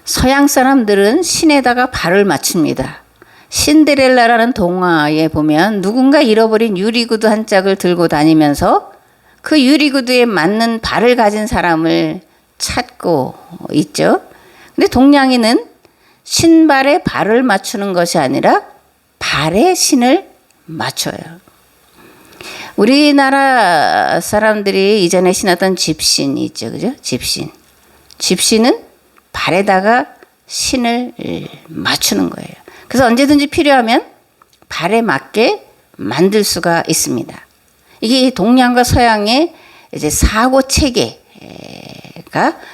서양 사람들은 신에다가 발을 맞춥니다. 신데렐라라는 동화에 보면 누군가 잃어버린 유리구두 한 짝을 들고 다니면서 그 유리구두에 맞는 발을 가진 사람을 찾고 있죠. 근데 동냥이는 신발에 발을 맞추는 것이 아니라 발에 신을 맞춰요. 우리나라 사람들이 이전에 신었던 집신이 있죠. 그죠? 집신. 집신은 발에다가 신을 맞추는 거예요. 그래서 언제든지 필요하면 발에 맞게 만들 수가 있습니다. 이게 동양과 서양의 이제 사고 체계가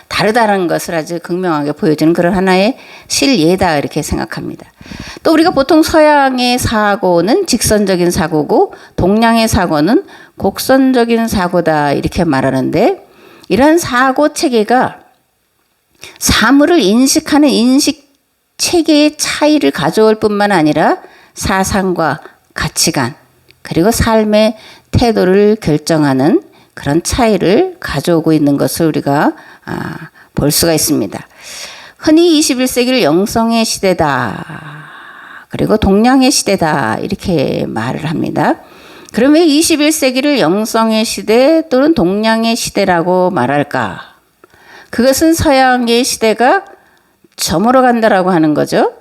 다르다는 것을 아주 극명하게 보여주는 그런 하나의 실예다 이렇게 생각합니다. 또 우리가 보통 서양의 사고는 직선적인 사고고 동양의 사고는 곡선적인 사고다 이렇게 말하는데, 이러한 사고 체계가 사물을 인식하는 인식 체계의 차이를 가져올 뿐만 아니라 사상과 가치관 그리고 삶의 태도를 결정하는 그런 차이를 가져오고 있는 것을 우리가 볼 수가 있습니다. 흔히 21세기를 영성의 시대다 그리고 동양의 시대다 이렇게 말을 합니다. 그러면 21세기를 영성의 시대 또는 동양의 시대라고 말할까? 그것은 서양의 시대가 저물어 간다라고 하는 거죠.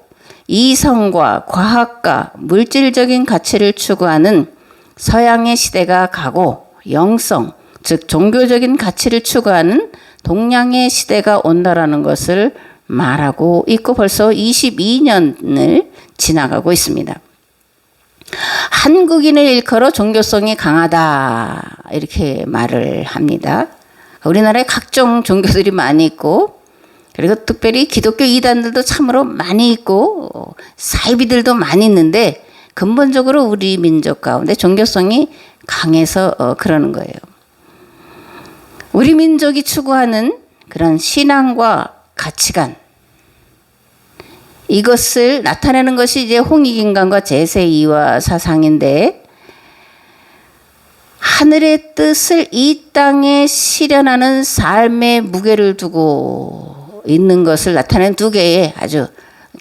이성과 과학과 물질적인 가치를 추구하는 서양의 시대가 가고 영성, 즉 종교적인 가치를 추구하는 동양의 시대가 온다라는 것을 말하고 있고 벌써 22년을 지나가고 있습니다. 한국인을 일컬어 종교성이 강하다 이렇게 말을 합니다. 우리나라에 각종 종교들이 많이 있고 그리고 특별히 기독교 이단들도 참으로 많이 있고 사이비들도 많이 있는데 근본적으로 우리 민족 가운데 종교성이 강해서 그러는 거예요. 우리 민족이 추구하는 그런 신앙과 가치관, 이것을 나타내는 것이 이제 홍익인간과 제세2와 사상인데, 하늘의 뜻을 이 땅에 실현하는 삶의 무게를 두고 있는 것을 나타내는 두 개의 아주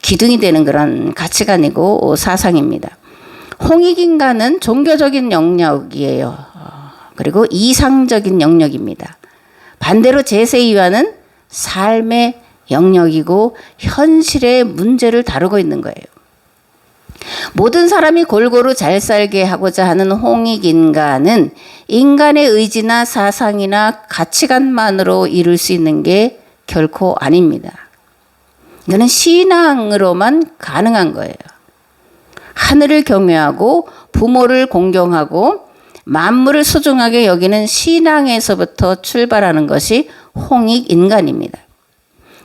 기둥이 되는 그런 가치관이고 사상입니다. 홍익인간은 종교적인 영역이에요. 그리고 이상적인 영역입니다. 반대로 제세2와는 삶의 영역이고 현실의 문제를 다루고 있는 거예요. 모든 사람이 골고루 잘 살게 하고자 하는 홍익인간은 인간의 의지나 사상이나 가치관만으로 이룰 수 있는 게 결코 아닙니다. 이거는 신앙으로만 가능한 거예요. 하늘을 경외하고 부모를 공경하고 만물을 소중하게 여기는 신앙에서부터 출발하는 것이 홍익인간입니다.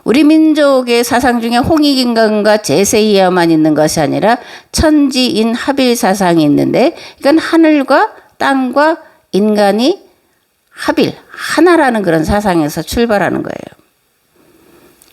우리 민족의 사상 중에 홍익인간과 제세2와만 있는 것이 아니라 천지인 합일 사상이 있는데, 이건 하늘과 땅과 인간이 합일, 하나라는 그런 사상에서 출발하는 거예요.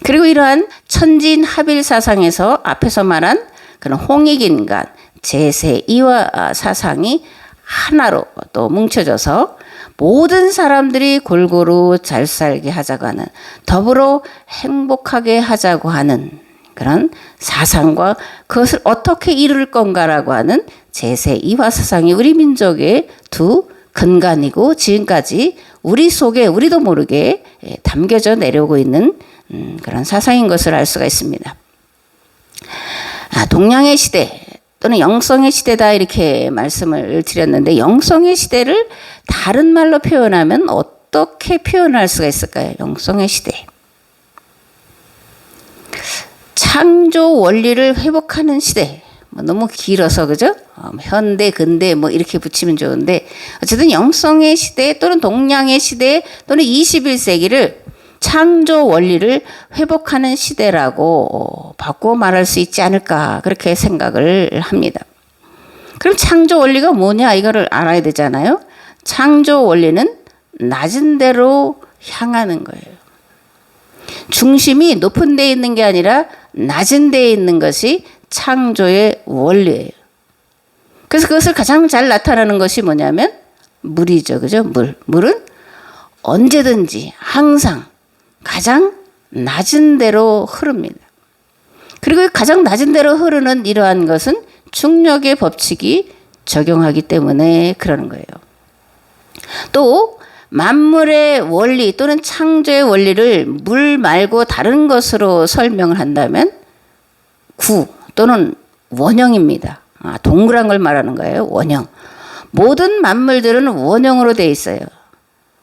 그리고 이러한 천지인 합일 사상에서 앞에서 말한 그런 홍익인간, 제세2와 사상이 하나로 또 뭉쳐져서 모든 사람들이 골고루 잘 살게 하자고 하는, 더불어 행복하게 하자고 하는 그런 사상과 그것을 어떻게 이룰 건가라고 하는 제세2와 사상이 우리 민족의 두 근간이고 지금까지 우리 속에 우리도 모르게 담겨져 내려오고 있는 그런 사상인 것을 알 수가 있습니다. 동양의 시대 또는 영성의 시대다 이렇게 말씀을 드렸는데, 영성의 시대를 다른 말로 표현하면 어떻게 표현할 수가 있을까요? 영성의 시대. 창조 원리를 회복하는 시대. 너무 길어서 그죠? 현대, 근대 이렇게 붙이면 좋은데, 어쨌든 영성의 시대 또는 동양의 시대 또는 21세기를 창조 원리를 회복하는 시대라고 바꾸어 말할 수 있지 않을까 그렇게 생각을 합니다. 그럼 창조 원리가 뭐냐 이거를 알아야 되잖아요. 창조 원리는 낮은 데로 향하는 거예요. 중심이 높은 데에 있는 게 아니라 낮은 데에 있는 것이 창조의 원리예요. 그래서 그것을 가장 잘 나타나는 것이 뭐냐면 물이죠. 그죠? 물은 언제든지 항상 가장 낮은 데로 흐릅니다. 그리고 가장 낮은 데로 흐르는 이러한 것은 중력의 법칙이 적용하기 때문에 그러는 거예요. 또 만물의 원리 또는 창조의 원리를 물 말고 다른 것으로 설명을 한다면 구 또는 원형입니다. 동그란 걸 말하는 거예요. 원형. 모든 만물들은 원형으로 되어 있어요.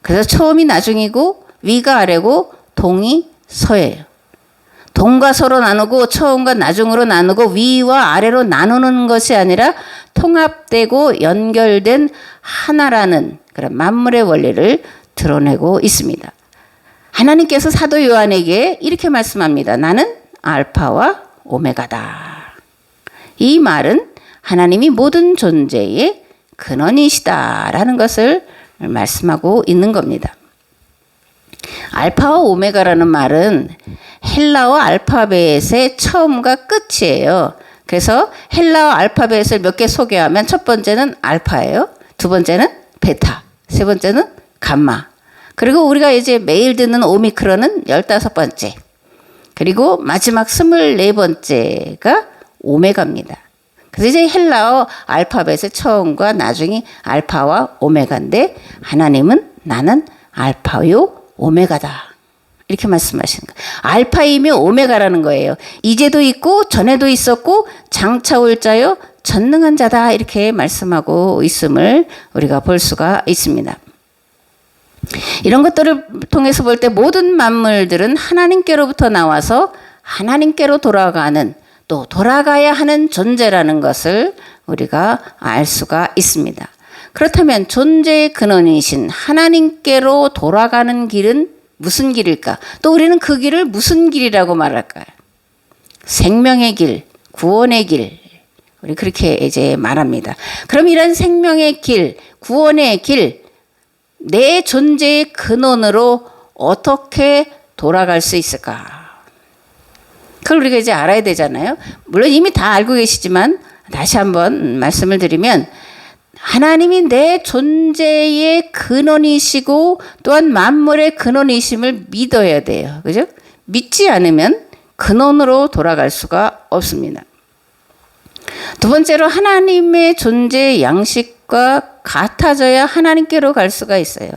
그래서 처음이 나중이고 위가 아래고 동이 서예요. 동과 서로 나누고 처음과 나중으로 나누고 위와 아래로 나누는 것이 아니라 통합되고 연결된 하나라는 그런 만물의 원리를 드러내고 있습니다. 하나님께서 사도 요한에게 이렇게 말씀합니다. 나는 알파와 오메가다. 이 말은 하나님이 모든 존재의 근원이시다라는 것을 말씀하고 있는 겁니다. 알파와 오메가라는 말은 헬라어 알파벳의 처음과 끝이에요. 그래서 헬라어 알파벳을 몇 개 소개하면 첫 번째는 알파예요. 두 번째는 베타, 세 번째는 감마. 그리고 우리가 이제 매일 듣는 오미크론은 15번째. 그리고 마지막 24번째가 오메가입니다. 그래서 이제 헬라어 알파벳의 처음과 나중이 알파와 오메가인데 하나님은 나는 알파요 오메가다. 이렇게 말씀하시는 거예요. 알파이며 오메가라는 거예요. 이제도 있고 전에도 있었고 장차 올 자요 전능한 자다. 이렇게 말씀하고 있음을 우리가 볼 수가 있습니다. 이런 것들을 통해서 볼 때 모든 만물들은 하나님께로부터 나와서 하나님께로 돌아가는 또 돌아가야 하는 존재라는 것을 우리가 알 수가 있습니다. 그렇다면 존재의 근원이신 하나님께로 돌아가는 길은 무슨 길일까? 또 우리는 그 길을 무슨 길이라고 말할까요? 생명의 길, 구원의 길. 우리 그렇게 이제 말합니다. 그럼 이런 생명의 길, 구원의 길, 내 존재의 근원으로 어떻게 돌아갈 수 있을까? 그걸 우리가 이제 알아야 되잖아요. 물론 이미 다 알고 계시지만 다시 한번 말씀을 드리면 하나님이 내 존재의 근원이시고 또한 만물의 근원이심을 믿어야 돼요. 그죠? 믿지 않으면 근원으로 돌아갈 수가 없습니다. 두 번째로 하나님의 존재의 양식과 같아져야 하나님께로 갈 수가 있어요.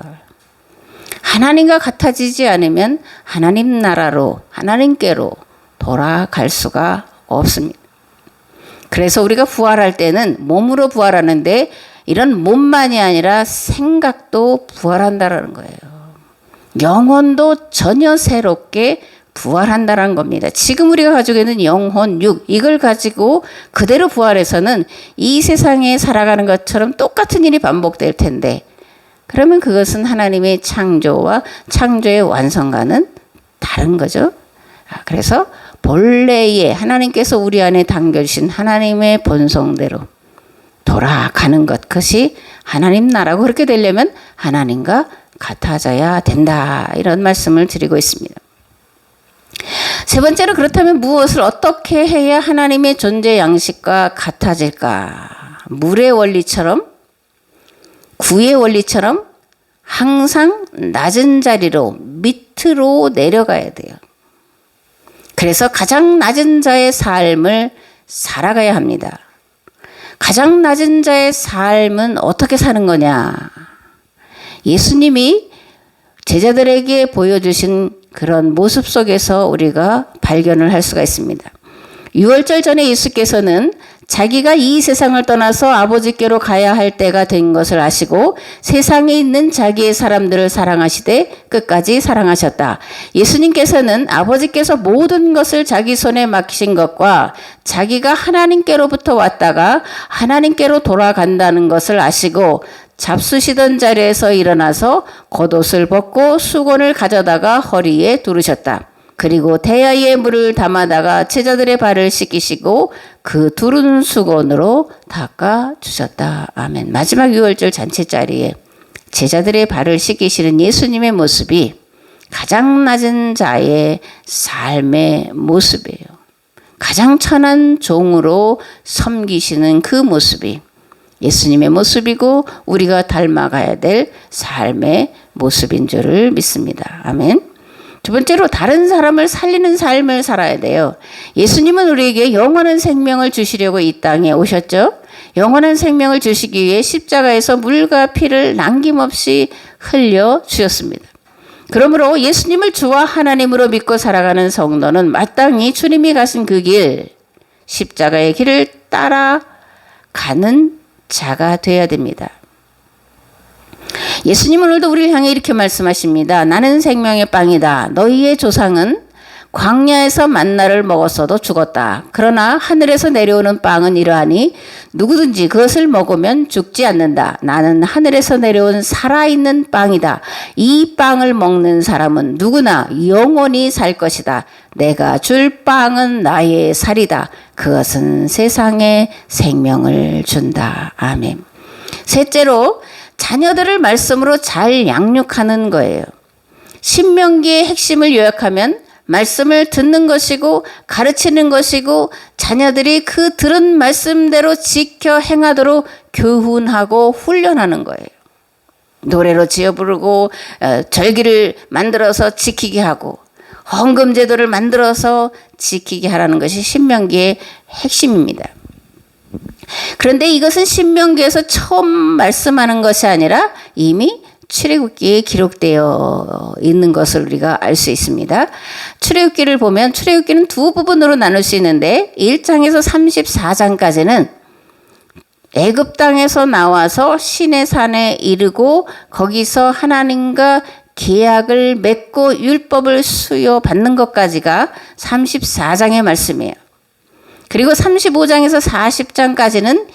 하나님과 같아지지 않으면 하나님 나라로 하나님께로 돌아갈 수가 없습니다. 그래서 우리가 부활할 때는 몸으로 부활하는데 이런 몸만이 아니라 생각도 부활한다라는 거예요. 영혼도 전혀 새롭게 부활한다는 겁니다. 지금 우리가 가지고 있는 영혼, 육, 이걸 가지고 그대로 부활해서는 이 세상에 살아가는 것처럼 똑같은 일이 반복될 텐데 그러면 그것은 하나님의 창조와 창조의 완성과는 다른 거죠. 그래서 본래의 하나님께서 우리 안에 담겨주신 하나님의 본성대로 돌아가는 것, 그것이 하나님 나라고 그렇게 되려면 하나님과 같아져야 된다. 이런 말씀을 드리고 있습니다. 세 번째로 그렇다면 무엇을 어떻게 해야 하나님의 존재 양식과 같아질까? 물의 원리처럼 구의 원리처럼 항상 낮은 자리로 밑으로 내려가야 돼요. 그래서 가장 낮은 자의 삶을 살아가야 합니다. 가장 낮은 자의 삶은 어떻게 사는 거냐? 예수님이 제자들에게 보여주신 그런 모습 속에서 우리가 발견을 할 수가 있습니다. 유월절 전에 예수께서는 자기가 이 세상을 떠나서 아버지께로 가야 할 때가 된 것을 아시고 세상에 있는 자기의 사람들을 사랑하시되 끝까지 사랑하셨다. 예수님께서는 아버지께서 모든 것을 자기 손에 맡기신 것과 자기가 하나님께로부터 왔다가 하나님께로 돌아간다는 것을 아시고 잡수시던 자리에서 일어나서 겉옷을 벗고 수건을 가져다가 허리에 두르셨다. 그리고 대야에 물을 담아다가 제자들의 발을 씻기시고 그 두른 수건으로 닦아 주셨다. 아멘. 마지막 유월절 잔치 자리에 제자들의 발을 씻기시는 예수님의 모습이 가장 낮은 자의 삶의 모습이에요. 가장 천한 종으로 섬기시는 그 모습이 예수님의 모습이고 우리가 닮아가야 될 삶의 모습인 줄을 믿습니다. 아멘. 두 번째로 다른 사람을 살리는 삶을 살아야 돼요. 예수님은 우리에게 영원한 생명을 주시려고 이 땅에 오셨죠. 영원한 생명을 주시기 위해 십자가에서 물과 피를 남김없이 흘려 주셨습니다. 그러므로 예수님을 주와 하나님으로 믿고 살아가는 성도는 마땅히 주님이 가신 그 길, 십자가의 길을 따라가는 자가 되어야 됩니다. 예수님은 오늘도 우리를 향해 이렇게 말씀하십니다. 나는 생명의 빵이다. 너희의 조상은 광야에서 만나를 먹었어도 죽었다. 그러나 하늘에서 내려오는 빵은 이러하니 누구든지 그것을 먹으면 죽지 않는다. 나는 하늘에서 내려온 살아있는 빵이다. 이 빵을 먹는 사람은 누구나 영원히 살 것이다. 내가 줄 빵은 나의 살이다. 그것은 세상에 생명을 준다. 아멘. 셋째로 자녀들을 말씀으로 잘 양육하는 거예요. 신명기의 핵심을 요약하면 말씀을 듣는 것이고 가르치는 것이고 자녀들이 그 들은 말씀대로 지켜 행하도록 교훈하고 훈련하는 거예요. 노래로 지어 부르고 절기를 만들어서 지키게 하고 헌금제도를 만들어서 지키게 하라는 것이 신명기의 핵심입니다. 그런데 이것은 신명기에서 처음 말씀하는 것이 아니라 이미 출애굽기에 기록되어 있는 것을 우리가 알 수 있습니다. 출애굽기를 보면 출애굽기는 두 부분으로 나눌 수 있는데 1장에서 34장까지는 애굽 땅에서 나와서 시내산에 이르고 거기서 하나님과 계약을 맺고 율법을 수여받는 것까지가 34장의 말씀이에요. 그리고 35장에서 40장까지는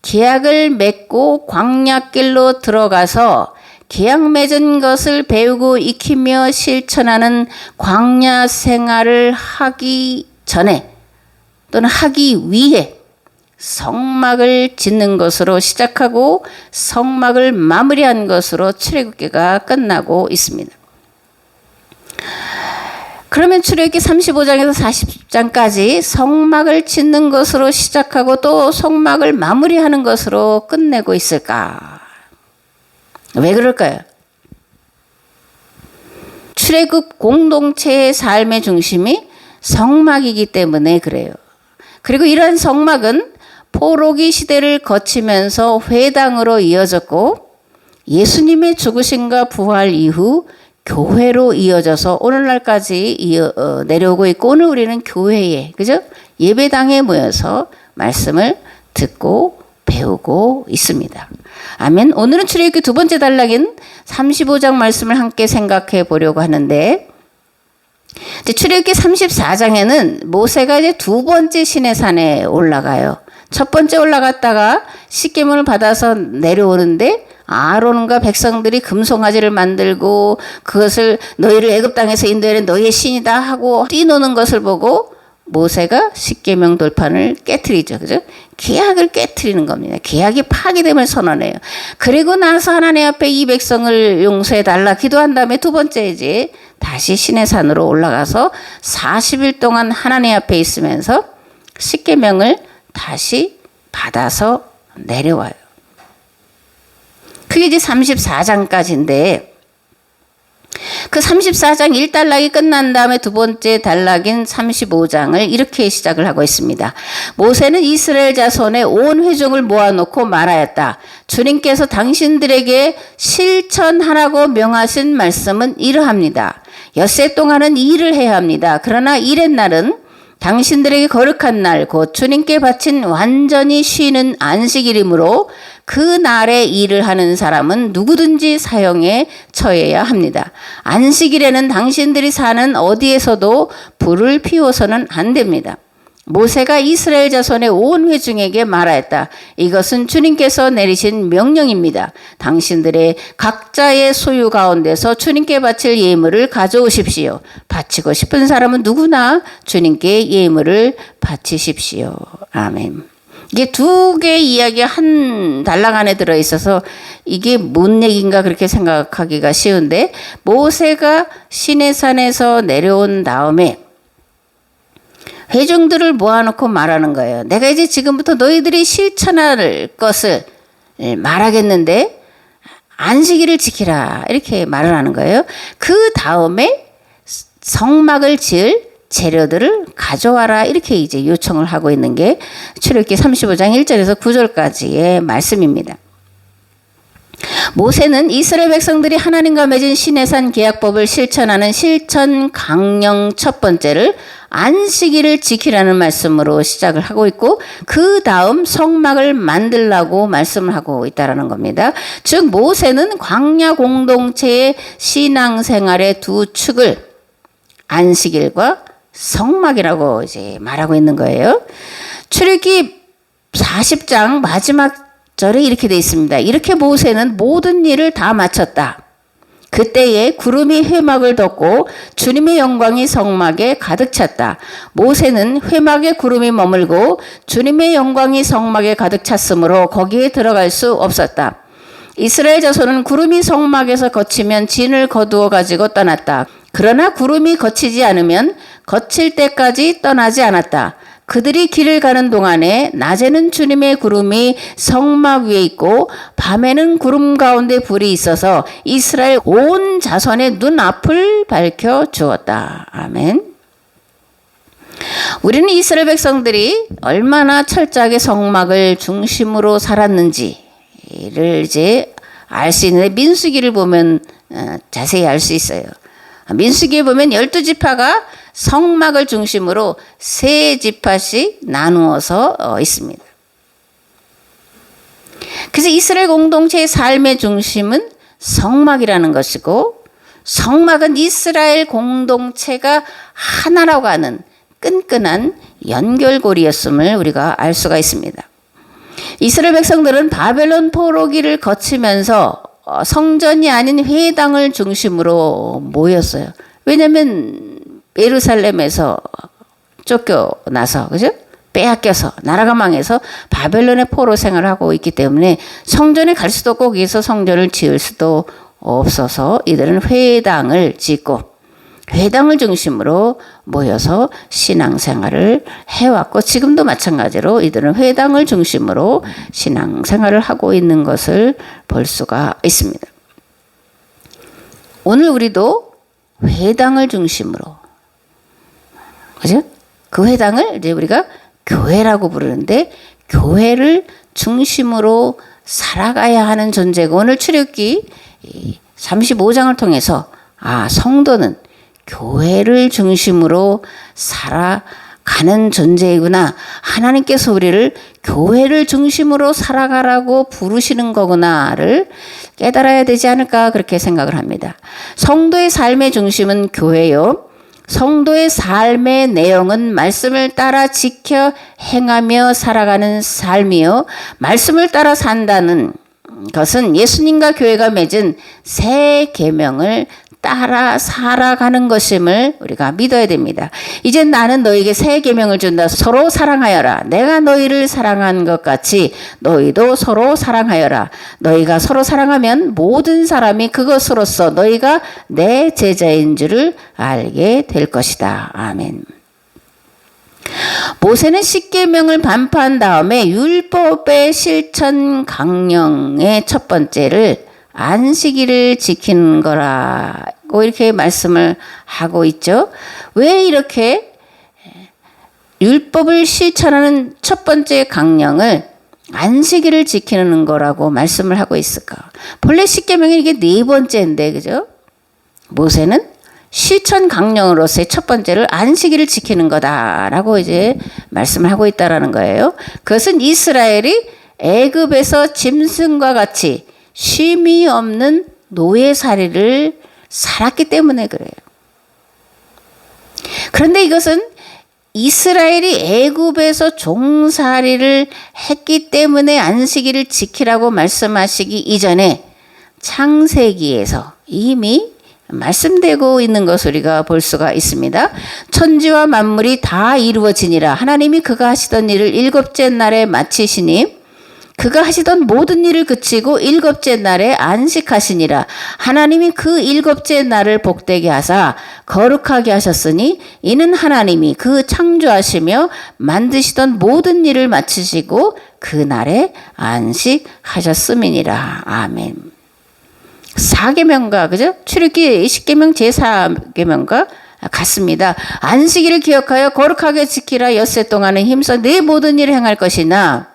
계약을 맺고 광야길로 들어가서 계약 맺은 것을 배우고 익히며 실천하는 광야 생활을 하기 전에 또는 하기 위해 성막을 짓는 것으로 시작하고 성막을 마무리한 것으로 출애굽기가 끝나고 있습니다. 그러면 출애굽기 35장에서 40장까지 성막을 짓는 것으로 시작하고 또 성막을 마무리하는 것으로 끝내고 있을까? 왜 그럴까요? 출애굽 공동체의 삶의 중심이 성막이기 때문에 그래요. 그리고 이러한 성막은 포로기 시대를 거치면서 회당으로 이어졌고 예수님의 죽으심과 부활 이후 교회로 이어져서 오늘날까지 내려오고 있고 오늘 우리는 교회에 그죠? 예배당에 모여서 말씀을 듣고 배우고 있습니다. 아멘. 오늘은 출애굽기 두 번째 단락인 35장 말씀을 함께 생각해 보려고 하는데 출애굽기 34장에는 모세가 이제 두 번째 시내산에 올라가요. 첫 번째 올라갔다가 십계명을 받아서 내려오는데 아론과 백성들이 금송아지를 만들고 그것을 너희를 애굽 땅에서 인도해낸 너희의 신이다 하고 뛰노는 것을 보고 모세가 십계명 돌판을 깨트리죠. 그죠? 계약을 깨트리는 겁니다. 계약이 파기됨을 선언해요. 그리고 나서 하나님 앞에 이 백성을 용서해 달라 기도한 다음에 두 번째 이제 다시 시내산으로 올라가서 40일 동안 하나님 앞에 있으면서 십계명을 다시 받아서 내려와요. 그게 이제 34장까지인데 그 34장 1단락이 끝난 다음에 두 번째 단락인 35장을 이렇게 시작을 하고 있습니다. 모세는 이스라엘 자손의 온 회중을 모아놓고 말하였다. 주님께서 당신들에게 실천하라고 명하신 말씀은 이러합니다. 엿새 동안은 일을 해야 합니다. 그러나 일의 날은 당신들에게 거룩한 날 곧 주님께 바친 완전히 쉬는 안식일이므로 그 날에 일을 하는 사람은 누구든지 사형에 처해야 합니다. 안식일에는 당신들이 사는 어디에서도 불을 피워서는 안 됩니다. 모세가 이스라엘 자손의 온 회중에게 말하였다. 이것은 주님께서 내리신 명령입니다. 당신들의 각자의 소유 가운데서 주님께 바칠 예물을 가져오십시오. 바치고 싶은 사람은 누구나 주님께 예물을 바치십시오. 아멘. 이게 두 개의 이야기가 한 단락 안에 들어있어서 이게 뭔 얘기인가 그렇게 생각하기가 쉬운데 모세가 시내산에서 내려온 다음에 회중들을 모아놓고 말하는 거예요. 내가 이제 지금부터 너희들이 실천할 것을 말하겠는데 안식일을 지키라 이렇게 말을 하는 거예요. 그 다음에 성막을 지을 재료들을 가져와라 이렇게 이제 요청을 하고 있는 게 출애굽기 35장 1절에서 9절까지의 말씀입니다. 모세는 이스라엘 백성들이 하나님과 맺은 시내산 계약법을 실천하는 실천 강령 첫 번째를 안식일을 지키라는 말씀으로 시작을 하고 있고 그 다음 성막을 만들라고 말씀을 하고 있다는 겁니다. 즉 모세는 광야 공동체의 신앙생활의 두 축을 안식일과 성막이라고 이제 말하고 있는 거예요. 출애굽기 40장 마지막 절에 이렇게 되어 있습니다. 이렇게 모세는 모든 일을 다 마쳤다. 그때에 구름이 회막을 덮고 주님의 영광이 성막에 가득 찼다. 모세는 회막에 구름이 머물고 주님의 영광이 성막에 가득 찼으므로 거기에 들어갈 수 없었다. 이스라엘 자손은 구름이 성막에서 거치면 진을 거두어 가지고 떠났다. 그러나 구름이 거치지 않으면 거칠 때까지 떠나지 않았다. 그들이 길을 가는 동안에 낮에는 주님의 구름이 성막 위에 있고 밤에는 구름 가운데 불이 있어서 이스라엘 온 자손의 눈앞을 밝혀 주었다. 아멘. 우리는 이스라엘 백성들이 얼마나 철저하게 성막을 중심으로 살았는지를 이제 알 수 있는데 민수기를 보면 자세히 알 수 있어요. 민수기에 보면 12지파가 성막을 중심으로 3지파씩 나누어서 있습니다. 그래서 이스라엘 공동체의 삶의 중심은 성막이라는 것이고 성막은 이스라엘 공동체가 하나라고 하는 끈끈한 연결고리였음을 우리가 알 수가 있습니다. 이스라엘 백성들은 바벨론 포로기를 거치면서 성전이 아닌 회당을 중심으로 모였어요. 왜냐하면 예루살렘에서 쫓겨나서 그죠? 빼앗겨서 나라가 망해서 바벨론의 포로 생활을 하고 있기 때문에 성전에 갈 수도 없고 거기서 성전을 지을 수도 없어서 이들은 회당을 짓고 회당을 중심으로 모여서 신앙생활을 해왔고 지금도 마찬가지로 이들은 회당을 중심으로 신앙생활을 하고 있는 것을 볼 수가 있습니다. 오늘 우리도 회당을 중심으로 그죠? 그 회당을 이제 우리가 교회라고 부르는데 교회를 중심으로 살아가야 하는 존재고 오늘 출애굽기 35장을 통해서 성도는 교회를 중심으로 살아가는 존재이구나. 하나님께서 우리를 교회를 중심으로 살아가라고 부르시는 거구나를 깨달아야 되지 않을까 그렇게 생각을 합니다. 성도의 삶의 중심은 교회요. 성도의 삶의 내용은 말씀을 따라 지켜 행하며 살아가는 삶이요. 말씀을 따라 산다는 것은 예수님과 교회가 맺은 새 계명을 따라 살아가는 것임을 우리가 믿어야 됩니다. 이제 나는 너에게 새 계명을 준다. 서로 사랑하여라. 내가 너희를 사랑한 것 같이 너희도 서로 사랑하여라. 너희가 서로 사랑하면 모든 사람이 그것으로써 너희가 내 제자인 줄을 알게 될 것이다. 아멘. 모세는 십계명을 반포한 다음에 율법의 실천 강령의 첫 번째를 안식일을 지키는 거라고 이렇게 말씀을 하고 있죠. 왜 이렇게 율법을 실천하는 첫 번째 강령을 안식일을 지키는 거라고 말씀을 하고 있을까? 본래 십계명이 이게 4번째인데 그죠? 모세는 실천 강령으로서의 첫 번째를 안식일을 지키는 거다라고 이제 말씀을 하고 있다라는 거예요. 그것은 이스라엘이 애굽에서 짐승과 같이 쉼이 없는 노예살이를 살았기 때문에 그래요. 그런데 이것은 이스라엘이 애굽에서 종살이를 했기 때문에 안식일을 지키라고 말씀하시기 이전에 창세기에서 이미 말씀되고 있는 것을 우리가 볼 수가 있습니다. 천지와 만물이 다 이루어지니라. 하나님이 그가 하시던 일을 7째 날에 마치시니 그가 하시던 모든 일을 그치고 7째 날에 안식하시니라. 하나님이 그 7째 날을 복되게 하사 거룩하게 하셨으니 이는 하나님이 그 창조하시며 만드시던 모든 일을 마치시고 그 날에 안식하셨음이니라. 아멘. 4계명과 그죠? 출애굽기 10계명 제4계명과 같습니다. 안식일을 기억하여 거룩하게 지키라. 엿새 동안은 힘써 내 모든 일을 행할 것이나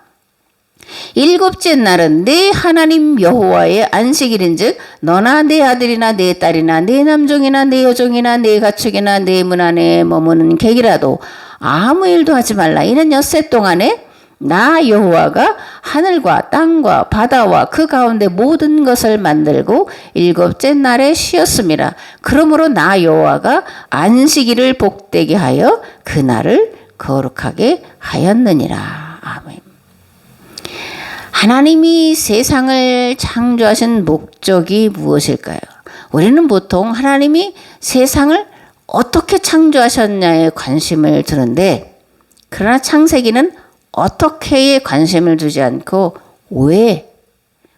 일곱째 날은 내 하나님 여호와의 안식일인즉 너나 내 아들이나 내 딸이나 내 남종이나 내 여종이나 내 가축이나 내 문 안에 머무는 객이라도 아무 일도 하지 말라. 이는 엿새 동안에 나 여호와가 하늘과 땅과 바다와 그 가운데 모든 것을 만들고 일곱째 날에 쉬었음이라. 그러므로 나 여호와가 안식일을 복되게 하여 그 날을 거룩하게 하였느니라. 아멘. 하나님이 세상을 창조하신 목적이 무엇일까요? 우리는 보통 하나님이 세상을 어떻게 창조하셨냐에 관심을 두는데, 그러나 창세기는 어떻게에 관심을 두지 않고 왜,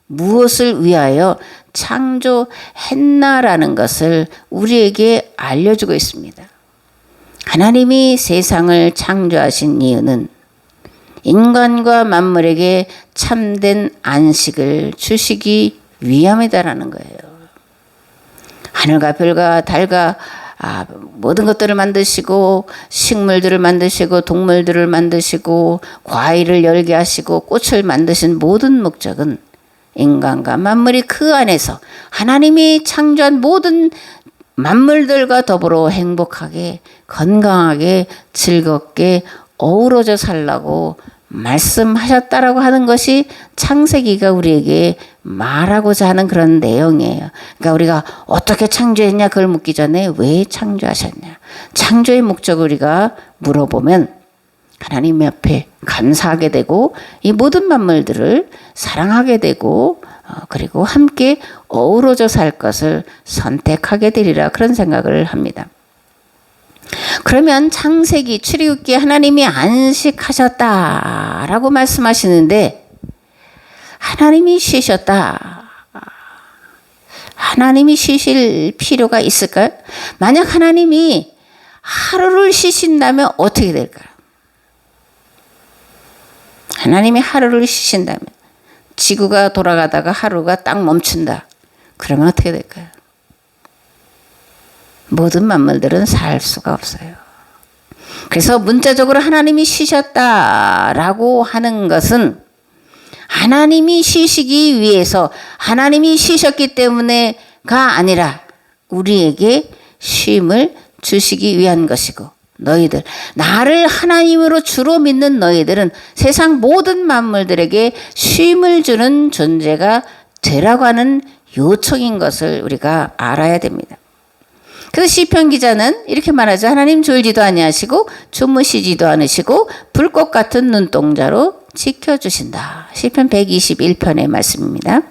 무엇을 위하여 창조했나라는 것을 우리에게 알려주고 있습니다. 하나님이 세상을 창조하신 이유는 인간과 만물에게 참된 안식을 주시기 위함이다라는 거예요. 하늘과 별과 달과 모든 것들을 만드시고 식물들을 만드시고 동물들을 만드시고 과일을 열게 하시고 꽃을 만드신 모든 목적은 인간과 만물이 그 안에서 하나님이 창조한 모든 만물들과 더불어 행복하게 건강하게 즐겁게 어우러져 살라고 말씀하셨다라고 하는 것이 창세기가 우리에게 말하고자 하는 그런 내용이에요. 그러니까 우리가 어떻게 창조했냐 그걸 묻기 전에 왜 창조하셨냐, 창조의 목적을 우리가 물어보면 하나님 앞에 감사하게 되고 이 모든 만물들을 사랑하게 되고 그리고 함께 어우러져 살 것을 선택하게 되리라, 그런 생각을 합니다. 그러면 창세기 출애굽기 하나님이 안식하셨다라고 말씀하시는데, 하나님이 쉬셨다. 하나님이 쉬실 필요가 있을까요? 만약 하나님이 하루를 쉬신다면 어떻게 될까요? 하나님이 하루를 쉬신다면, 지구가 돌아가다가 하루가 딱 멈춘다. 그러면 어떻게 될까요? 모든 만물들은 살 수가 없어요. 그래서 문자적으로 하나님이 쉬셨다라고 하는 것은 하나님이 쉬시기 위해서, 하나님이 쉬셨기 때문에가 아니라 우리에게 쉼을 주시기 위한 것이고, 너희들, 나를 하나님으로 주로 믿는 너희들은 세상 모든 만물들에게 쉼을 주는 존재가 되라고 하는 요청인 것을 우리가 알아야 됩니다. 그래서 시편 기자는 이렇게 말하죠. 하나님 졸지도 아니하시고 주무시지도 않으시고 불꽃 같은 눈동자로 지켜주신다. 시편 121편의 말씀입니다.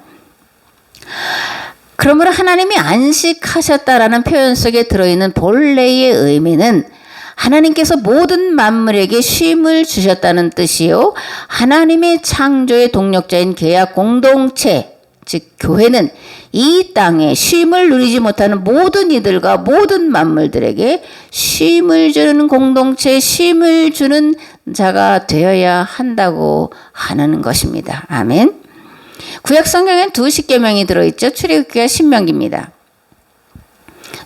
그러므로 하나님이 안식하셨다라는 표현 속에 들어있는 본래의 의미는 하나님께서 모든 만물에게 쉼을 주셨다는 뜻이요, 하나님의 창조의 동력자인 계약 공동체, 즉 교회는 이 땅에 쉼을 누리지 못하는 모든 이들과 모든 만물들에게 쉼을 주는 공동체, 쉼을 주는 자가 되어야 한다고 하는 것입니다. 아멘. 구약 성경엔 두 십계명이 들어있죠. 출애굽기와 신명기입니다.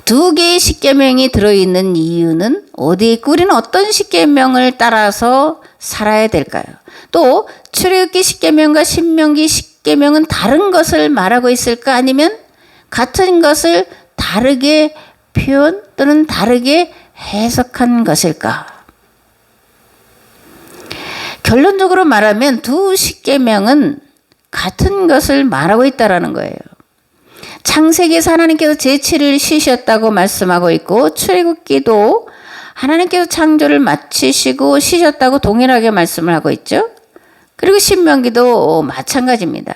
두 개의 십계명이 들어있는 이유는 어디에 있고 우리는 어떤 십계명을 따라서 살아야 될까요? 또 출애굽기 십계명과 신명기 십계명은 다른 것을 말하고 있을까? 아니면 같은 것을 다르게 표현 또는 다르게 해석한 것일까? 결론적으로 말하면 두 십계명은 같은 것을 말하고 있다라는 거예요. 창세기에서 하나님께서 제7일 쉬셨다고 말씀하고 있고, 출애굽기도 하나님께서 창조를 마치시고 쉬셨다고 동일하게 말씀을 하고 있죠. 그리고 신명기도 마찬가지입니다.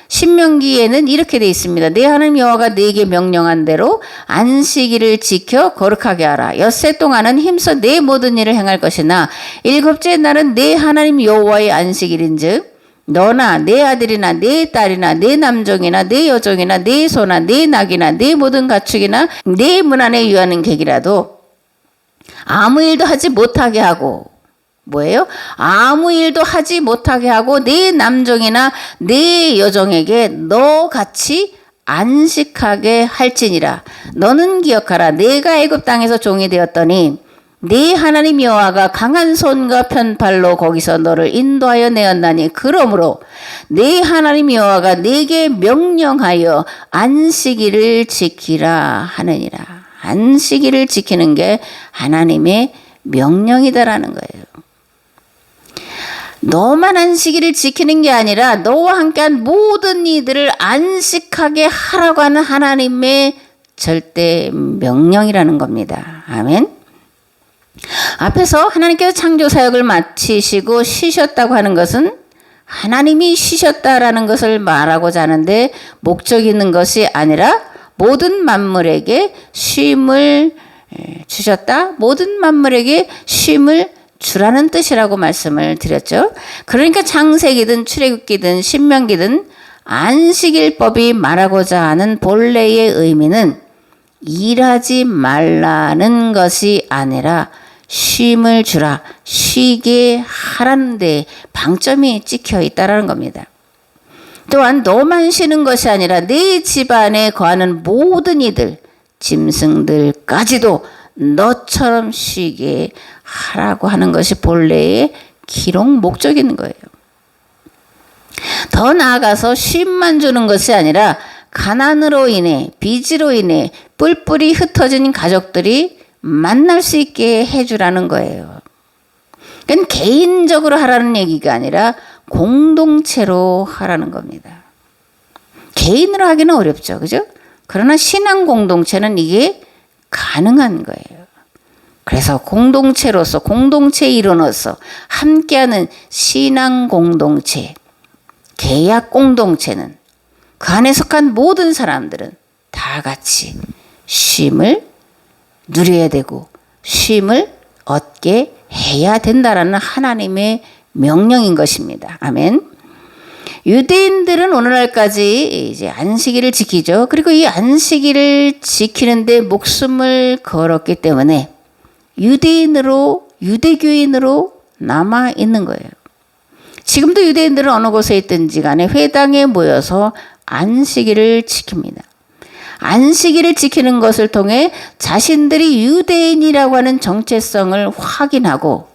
신명기에는 이렇게 되어 있습니다. 내 하나님 여호와가 네게 명령한 대로 안식일을 지켜 거룩하게 하라. 엿새 동안은 힘써 내 모든 일을 행할 것이나 일곱째 날은 내 하나님 여호와의 안식일인즉 너나 내 아들이나 내 딸이나 내 남종이나 내 여종이나 내 소나 내 낙이나 내 모든 가축이나 내 문 안에 유하는 객이라도 아무 일도 하지 못하게 하고, 뭐예요? 아무 일도 하지 못하게 하고 내 남종이나 내 여종에게 너같이 안식하게 할지니라. 너는 기억하라. 내가 애굽 땅에서 종이 되었더니 네 하나님 여호와가 강한 손과 편팔로 거기서 너를 인도하여 내었나니 그러므로 네 하나님 여호와가 네게 명령하여 안식일을 지키라 하느니라. 안식일을 지키는 게 하나님의 명령이다라는 거예요. 너만 안식일을 지키는 게 아니라 너와 함께한 모든 이들을 안식하게 하라고 하는 하나님의 절대 명령이라는 겁니다. 아멘. 앞에서 하나님께서 창조 사역을 마치시고 쉬셨다고 하는 것은 하나님이 쉬셨다라는 것을 말하고자 하는데 목적이 있는 것이 아니라 모든 만물에게 쉼을 주셨다. 모든 만물에게 쉼을 주라는 뜻이라고 말씀을 드렸죠. 그러니까 창세기든 출애굽기든 신명기든 안식일법이 말하고자 하는 본래의 의미는 일하지 말라는 것이 아니라 쉼을 주라, 쉬게 하라는 데 방점이 찍혀 있다는 겁니다. 또한 너만 쉬는 것이 아니라 네 집안에 거하는 모든 이들, 짐승들까지도 너처럼 쉬게 하라고 하는 것이 본래의 기록 목적이 있는 거예요. 더 나아가서 쉼만 주는 것이 아니라 가난으로 인해, 빚으로 인해 뿔뿔이 흩어진 가족들이 만날 수 있게 해주라는 거예요. 그러니까 개인적으로 하라는 얘기가 아니라 공동체로 하라는 겁니다. 개인으로 하기는 어렵죠. 그죠? 그러나 신앙 공동체는 이게 가능한 거예요. 그래서 공동체로서, 공동체의 일원으로서 함께하는 신앙 공동체, 계약 공동체는 그 안에 속한 모든 사람들은 다 같이 쉼을 누려야 되고 쉼을 얻게 해야 된다라는 하나님의 명령인 것입니다. 아멘. 유대인들은 오늘날까지 이제 안식일을 지키죠. 그리고 이 안식일을 지키는데 목숨을 걸었기 때문에 유대교인으로 남아 있는 거예요. 지금도 유대인들은 어느 곳에 있든지 간에 회당에 모여서 안식일을 지킵니다. 안식일을 지키는 것을 통해 자신들이 유대인이라고 하는 정체성을 확인하고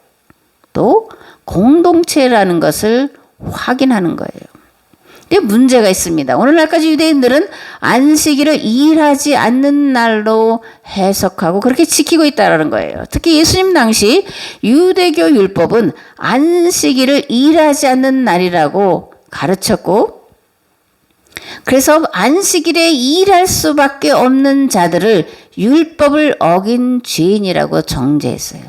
또 공동체라는 것을 확인하는 거예요. 근데 문제가 있습니다. 오늘날까지 유대인들은 안식일을 일하지 않는 날로 해석하고 그렇게 지키고 있다는 거예요. 특히 예수님 당시 유대교 율법은 안식일을 일하지 않는 날이라고 가르쳤고 그래서 안식일에 일할 수밖에 없는 자들을 율법을 어긴 죄인이라고 정죄했어요.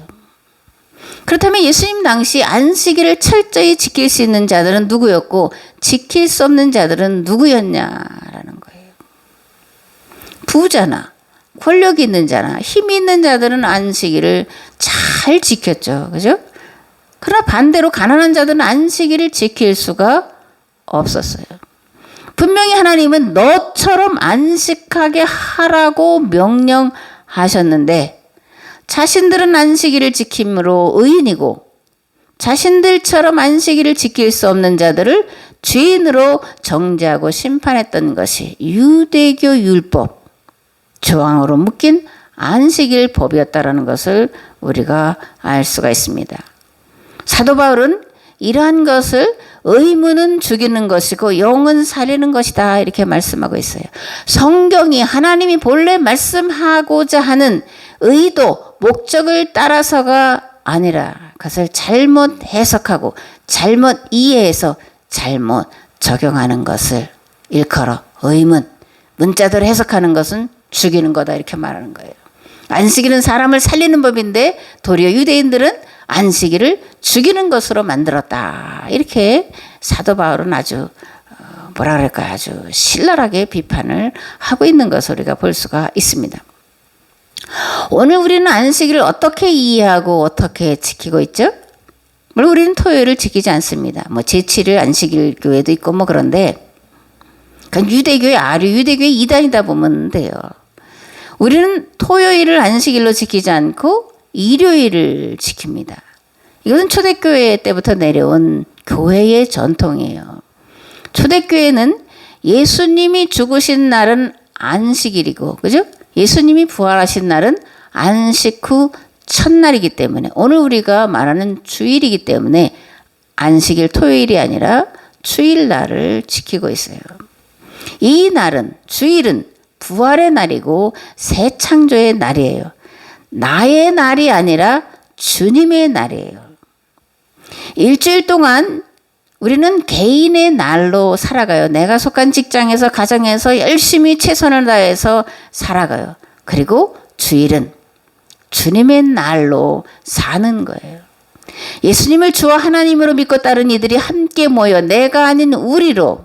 그렇다면 예수님 당시 안식일을 철저히 지킬 수 있는 자들은 누구였고 지킬 수 없는 자들은 누구였냐라는 거예요. 부자나 권력 있는 자나 힘 있는 자들은 안식일을 잘 지켰죠. 그죠? 그러나 반대로 가난한 자들은 안식일을 지킬 수가 없었어요. 분명히 하나님은 너처럼 안식하게 하라고 명령하셨는데 자신들은 안식일을 지킴으로 의인이고 자신들처럼 안식일을 지킬 수 없는 자들을 죄인으로 정죄하고 심판했던 것이 유대교 율법 조항으로 묶인 안식일 법이었다라는 것을 우리가 알 수가 있습니다. 사도 바울은 이러한 것을 의무는 죽이는 것이고 영은 살리는 것이다 이렇게 말씀하고 있어요. 성경이 하나님이 본래 말씀하고자 하는 의도, 목적을 따라서가 아니라 그것을 잘못 해석하고 잘못 이해해서 잘못 적용하는 것을 일컬어 의문, 문자대로 해석하는 것은 죽이는 거다 이렇게 말하는 거예요. 안식일은 사람을 살리는 법인데 도리어 유대인들은 안식일을 죽이는 것으로 만들었다. 이렇게 사도 바울은 아주 뭐라 그럴까요? 아주 신랄하게 비판을 하고 있는 것을 우리가 볼 수가 있습니다. 오늘 우리는 안식일을 어떻게 이해하고 어떻게 지키고 있죠? 물론 우리는 토요일을 지키지 않습니다. 뭐 제7일 안식일 교회도 있고 뭐 그런데 유대교의 아류, 유대교의 이단이다 보면 돼요. 우리는 토요일을 안식일로 지키지 않고 일요일을 지킵니다. 이것은 초대교회 때부터 내려온 교회의 전통이에요. 초대교회는 예수님이 죽으신 날은 안식일이고, 그죠? 예수님이 부활하신 날은 안식 후 첫날이기 때문에, 오늘 우리가 말하는 주일이기 때문에 안식일 토요일이 아니라 주일날을 지키고 있어요. 이 날은, 주일은 부활의 날이고 새 창조의 날이에요. 나의 날이 아니라 주님의 날이에요. 일주일 동안 우리는 개인의 날로 살아가요. 내가 속한 직장에서, 가정에서 열심히 최선을 다해서 살아가요. 그리고 주일은 주님의 날로 사는 거예요. 예수님을 주와 하나님으로 믿고 따른 이들이 함께 모여 내가 아닌 우리로,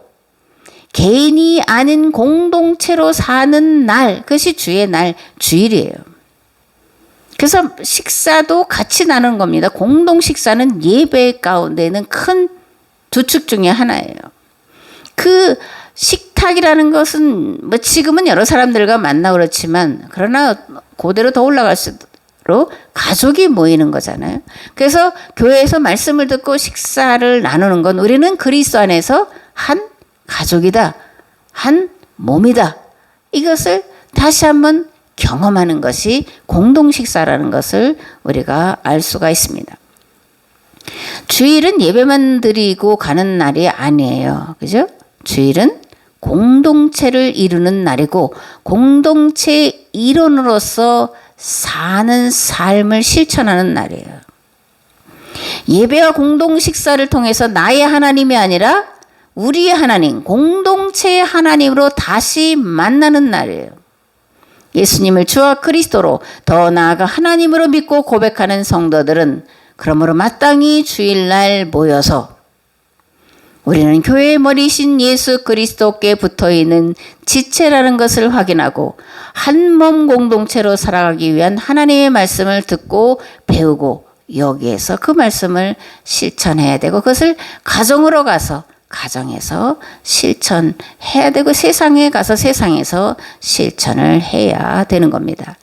개인이 아닌 공동체로 사는 날, 그것이 주의 날, 주일이에요. 그래서 식사도 같이 나누는 겁니다. 공동 식사는 예배 가운데는 큰 두 축 중에 하나예요. 그 식탁이라는 것은 뭐 지금은 여러 사람들과 만나고 그렇지만, 그러나 그대로 더 올라갈수록 가족이 모이는 거잖아요. 그래서 교회에서 말씀을 듣고 식사를 나누는 건 우리는 그리스도 안에서 한 가족이다, 한 몸이다, 이것을 다시 한번 경험하는 것이 공동식사라는 것을 우리가 알 수가 있습니다. 주일은 예배만 드리고 가는 날이 아니에요. 그죠? 주일은 공동체를 이루는 날이고 공동체 일원으로서 사는 삶을 실천하는 날이에요. 예배와 공동식사를 통해서 나의 하나님이 아니라 우리의 하나님, 공동체의 하나님으로 다시 만나는 날이에요. 예수님을 주와 그리스도로, 더 나아가 하나님으로 믿고 고백하는 성도들은 그러므로 마땅히 주일날 모여서 우리는 교회의 머리신 예수 그리스도께 붙어있는 지체라는 것을 확인하고 한 몸 공동체로 살아가기 위한 하나님의 말씀을 듣고 배우고, 여기에서 그 말씀을 실천해야 되고, 그것을 가정으로 가서 가정에서 실천해야 되고, 세상에 가서 세상에서 실천을 해야 되는 겁니다.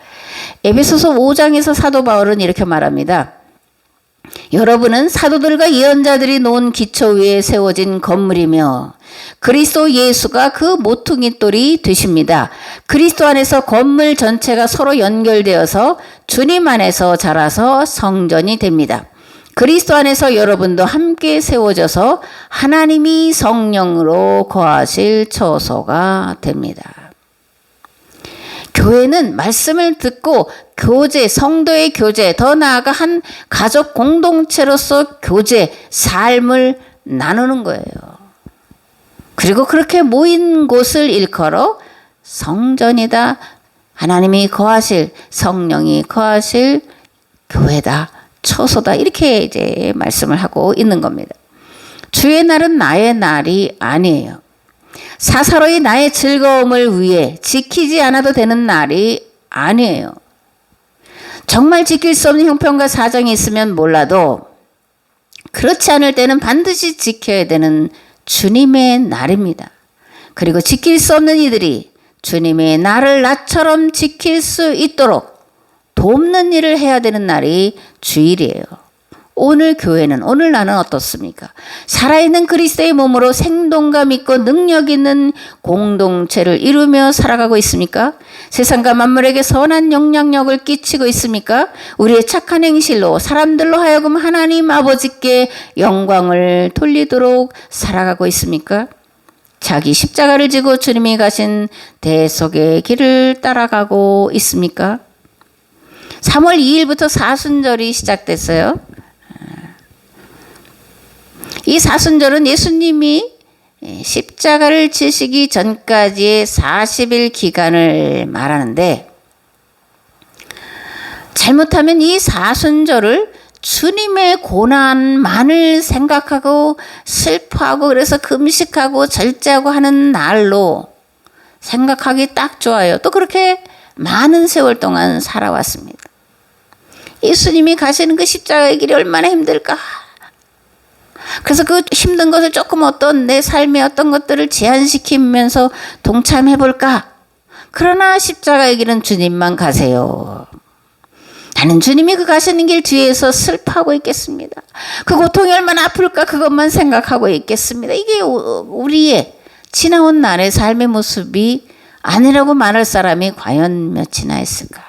에베소서 5장에서 사도 바울은 이렇게 말합니다. 여러분은 사도들과 예언자들이 놓은 기초 위에 세워진 건물이며 그리스도 예수가 그 모퉁이 돌이 되십니다. 그리스도 안에서 건물 전체가 서로 연결되어서 주님 안에서 자라서 성전이 됩니다. 그리스도 안에서 여러분도 함께 세워져서 하나님이 성령으로 거하실 처소가 됩니다. 교회는 말씀을 듣고 교제, 성도의 교제, 더 나아가 한 가족 공동체로서 교제, 삶을 나누는 거예요. 그리고 그렇게 모인 곳을 일컬어 성전이다, 하나님이 거하실, 성령이 거하실 교회다, 처소다, 이렇게 이제 말씀을 하고 있는 겁니다. 주의 날은 나의 날이 아니에요. 사사로이 나의 즐거움을 위해 지키지 않아도 되는 날이 아니에요. 정말 지킬 수 없는 형편과 사정이 있으면 몰라도 그렇지 않을 때는 반드시 지켜야 되는 주님의 날입니다. 그리고 지킬 수 없는 이들이 주님의 날을 나처럼 지킬 수 있도록 돕는 일을 해야 되는 날이 주일이에요. 오늘 교회는, 오늘 나는 어떻습니까? 살아있는 그리스도의 몸으로 생동감 있고 능력 있는 공동체를 이루며 살아가고 있습니까? 세상과 만물에게 선한 영향력을 끼치고 있습니까? 우리의 착한 행실로 사람들로 하여금 하나님 아버지께 영광을 돌리도록 살아가고 있습니까? 자기 십자가를 지고 주님이 가신 대속의 길을 따라가고 있습니까? 3월 2일부터 사순절이 시작됐어요. 이 사순절은 예수님이 십자가를 지시기 전까지의 40일 기간을 말하는데, 잘못하면 이 사순절을 주님의 고난만을 생각하고 슬퍼하고 그래서 금식하고 절제하고 하는 날로 생각하기 딱 좋아요. 또 그렇게 많은 세월 동안 살아왔습니다. 예수님이 가시는 그 십자가의 길이 얼마나 힘들까. 그래서 그 힘든 것을 조금 어떤 내 삶의 어떤 것들을 제한시키면서 동참해볼까. 그러나 십자가의 길은 주님만 가세요. 나는 주님이 그 가시는 길 뒤에서 슬퍼하고 있겠습니다. 그 고통이 얼마나 아플까 그것만 생각하고 있겠습니다. 이게 우리의 지나온 날의 삶의 모습이 아니라고 말할 사람이 과연 몇이나 있을까?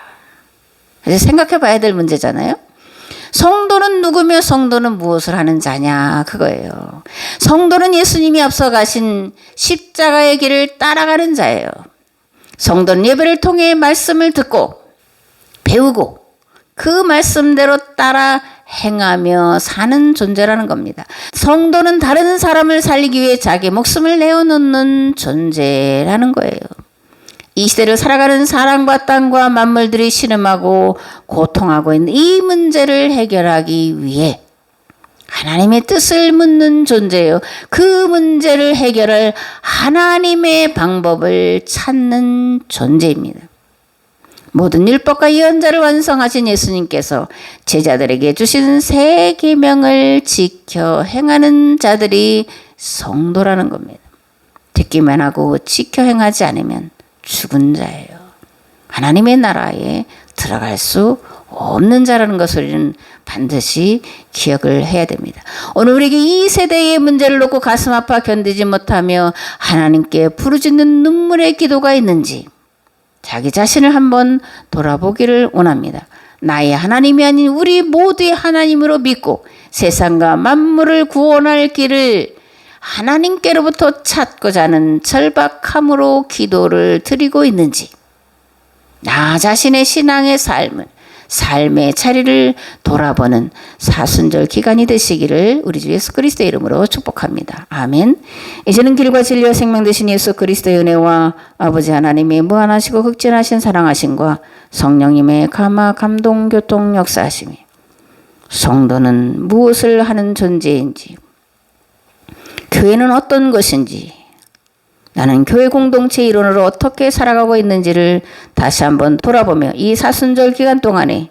그래서 생각해 봐야 될 문제잖아요. 성도는 누구며 성도는 무엇을 하는 자냐, 그거예요. 성도는 예수님이 앞서 가신 십자가의 길을 따라가는 자예요. 성도는 예배를 통해 말씀을 듣고 배우고 그 말씀대로 따라 행하며 사는 존재라는 겁니다. 성도는 다른 사람을 살리기 위해 자기 목숨을 내어놓는 존재라는 거예요. 이 시대를 살아가는 사람과 땅과 만물들이 신음하고 고통하고 있는 이 문제를 해결하기 위해 하나님의 뜻을 묻는 존재예요. 그 문제를 해결할 하나님의 방법을 찾는 존재입니다. 모든 율법과 예언자를 완성하신 예수님께서 제자들에게 주신 새 계명을 지켜 행하는 자들이 성도라는 겁니다. 듣기만 하고 지켜 행하지 않으면 죽은 자예요. 하나님의 나라에 들어갈 수 없는 자라는 것을 우리는 반드시 기억을 해야 됩니다. 오늘 우리에게 이 세대의 문제를 놓고 가슴 아파 견디지 못하며 하나님께 부르짖는 눈물의 기도가 있는지 자기 자신을 한번 돌아보기를 원합니다. 나의 하나님이 아닌 우리 모두의 하나님으로 믿고 세상과 만물을 구원할 길을 하나님께로부터 찾고자 하는 절박함으로 기도를 드리고 있는지, 나 자신의 신앙의 삶의 자리를 돌아보는 사순절 기간이 되시기를 우리 주 예수 그리스도의 이름으로 축복합니다. 아멘. 이제는 길과 진리와 생명 되신 예수 그리스도의 은혜와 아버지 하나님의 무한하시고 극진하신 사랑하심과 성령님의 감화 감동 교통 역사하심이, 성도는 무엇을 하는 존재인지, 교회는 어떤 것인지, 나는 교회 공동체 일원으로 어떻게 살아가고 있는지를 다시 한번 돌아보며 이 사순절 기간 동안에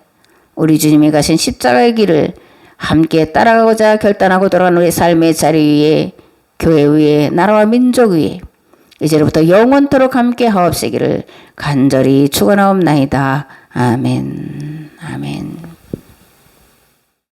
우리 주님이 가신 십자가의 길을 함께 따라가고자 결단하고 돌아간 우리 삶의 자리 위에, 교회 위에, 나라와 민족 위에 이제로부터 영원토록 함께 하옵시기를 간절히 축원하옵나이다. 아멘. 아멘.